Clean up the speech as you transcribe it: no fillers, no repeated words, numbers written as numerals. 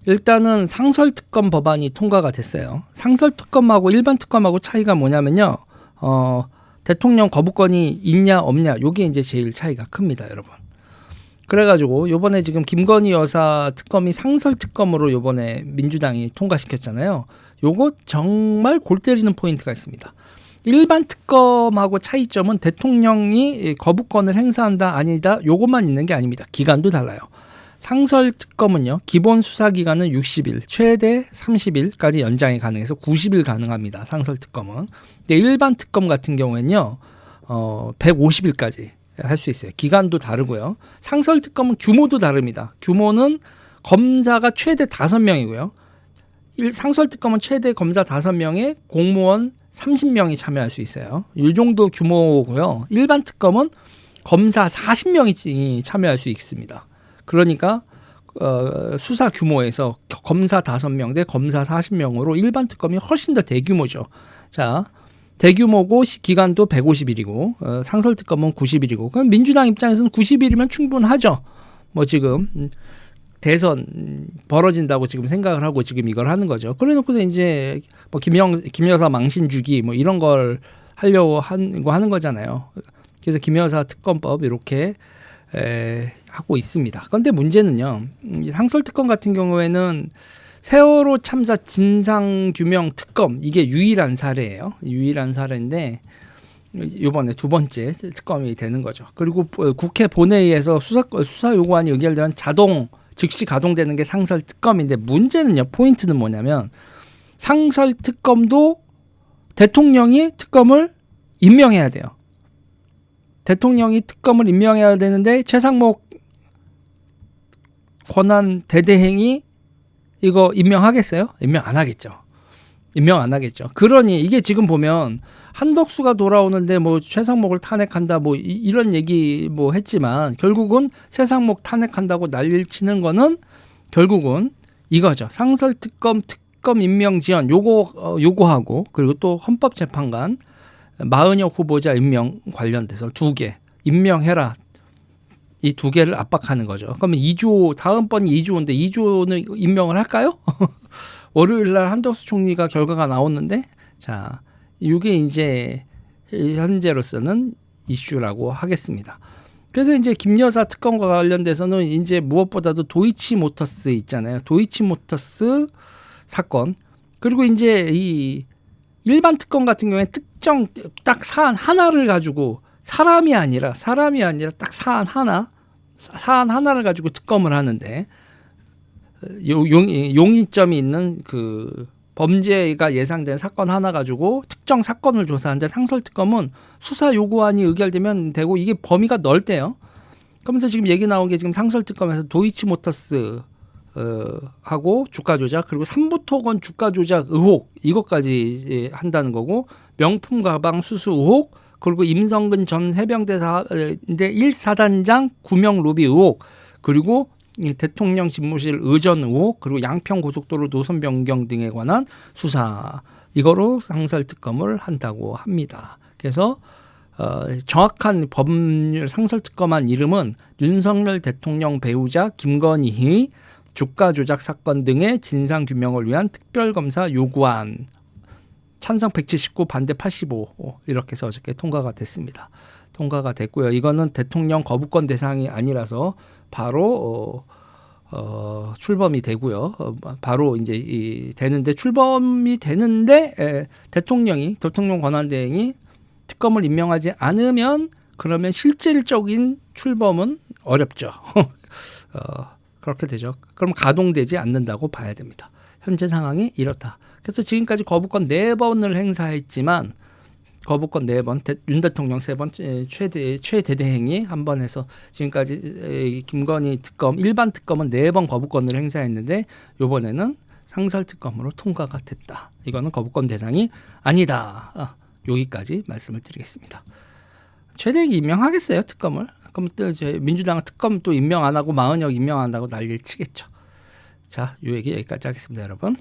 일단은 상설특검 법안이 통과가 됐어요. 상설특검하고 일반 특검하고 차이가 뭐냐면요. 대통령 거부권이 있냐 없냐 요게 이제 제일 차이가 큽니다, 여러분. 그래가지고 요번에 지금 김건희 여사 특검이 상설특검으로 요번에 민주당이 통과시켰잖아요. 요거 정말 골 때리는 포인트가 있습니다. 일반 특검하고 차이점은 대통령이 거부권을 행사한다 아니다 요것만 있는 게 아닙니다. 기간도 달라요. 상설특검은요, 기본 수사기간은 60일, 최대 30일까지 연장이 가능해서 90일 가능합니다. 상설특검은. 근데 일반 특검 같은 경우에는요, 150일까지 할 수 있어요. 기간도 다르고요. 상설특검은 규모도 다릅니다. 규모는 검사가 최대 5명이고요. 상설특검은 최대 검사 5명에 공무원 30명이 참여할 수 있어요. 이 정도 규모고요. 일반 특검은 검사 40명이 참여할 수 있습니다. 그러니까 수사 규모에서 검사 5명 대 검사 40명으로 일반 특검이 훨씬 더 대규모죠. 자, 대규모고 기간도 150일이고 상설 특검은 90일이고 그럼 민주당 입장에서는 90일이면 충분하죠. 뭐 지금 대선 벌어진다고 지금 생각을 하고 지금 이걸 하는 거죠. 그래놓고서 이제 뭐 김 여사 망신 주기 뭐 이런 걸 하려고 하는 거잖아요. 그래서 김 여사 특검법 이렇게 하고 있습니다. 그런데 문제는요, 상설 특검 같은 경우에는 세월호 참사 진상규명 특검 이게 유일한 사례예요. 유일한 사례인데 이번에 두 번째 특검이 되는 거죠. 그리고 국회 본회의에서 수사 요구안이 의결되면 즉시 가동되는 게 상설 특검인데 문제는요, 포인트는 뭐냐면 상설 특검도 대통령이 특검을 임명해야 돼요. 대통령이 특검을 임명해야 되는데 최상목 권한 대대행이 이거 임명하겠어요? 임명 안 하겠죠. 임명 안 하겠죠. 그러니 이게 지금 보면 한덕수가 돌아오는데 뭐 최상목을 탄핵한다 뭐 이런 얘기 뭐 했지만 결국은 최상목 탄핵한다고 난리를 치는 거는 결국은 이거죠. 상설특검 특검 임명 지연 요거하고 그리고 또 헌법재판관 마은혁 후보자 임명 관련돼서 2개 임명해라. 이 2개를 압박하는 거죠. 그러면 2조 다음번이 2조인데 2조는 임명을 할까요? 월요일 날 한덕수 총리가 결과가 나왔는데 자, 이게 이제 현재로서는 이슈라고 하겠습니다. 그래서 이제 김 여사 특검과 관련돼서는 이제 무엇보다도 도이치모터스 있잖아요. 도이치모터스 사건. 그리고 이제 이 일반 특검 같은 경우에 특정 딱 사안 하나를 가지고 사람이 아니라 딱 사안 하나를 가지고 특검을 하는데 용의점이 있는 그 범죄가 예상된 사건 하나 가지고 특정 사건을 조사하는데 상설특검은 수사 요구안이 의결되면 되고 이게 범위가 넓대요. 그러면서 지금 얘기 나온 게 지금 상설특검에서 도이치모터스 하고 주가 조작 그리고 삼부토건 주가 조작 의혹 이것까지 한다는 거고 명품 가방 수수 의혹 그리고 임성근 전 해병대 1사단장 구명 로비 의혹 그리고 대통령 집무실 의전 의혹 그리고 양평 고속도로 노선 변경 등에 관한 수사 이거로 상설특검을 한다고 합니다. 그래서 정확한 법률 상설특검한 이름은 윤석열 대통령 배우자 김건희의 주가 조작 사건 등의 진상규명을 위한 특별검사 요구안 찬성 179 반대 85 이렇게 해서 어저께 통과가 됐습니다. 통과가 됐고요. 이거는 대통령 거부권 대상이 아니라서 바로 출범이 되고요. 바로 이제 되는데 출범이 되는데 대통령 권한대행이 특검을 임명하지 않으면 그러면 실질적인 출범은 어렵죠. 그렇게 되죠. 그럼 가동되지 않는다고 봐야 됩니다. 현재 상황이 이렇다. 그래서 지금까지 거부권 4번을 행사했지만 거부권 4번, 윤 대통령 3번, 최대대행이 한 번 해서 지금까지 김건희 특검, 일반 특검은 4번 거부권을 행사했는데 이번에는 상설특검으로 통과가 됐다. 이거는 거부권 대상이 아니다. 여기까지 말씀을 드리겠습니다. 최대행이 임명하겠어요, 특검을? 그럼 또 이제 민주당은 특검 또 임명 안 하고 마은혁 임명 안 한다고 난리를 치겠죠. 자, 이 얘기 여기까지 하겠습니다, 여러분.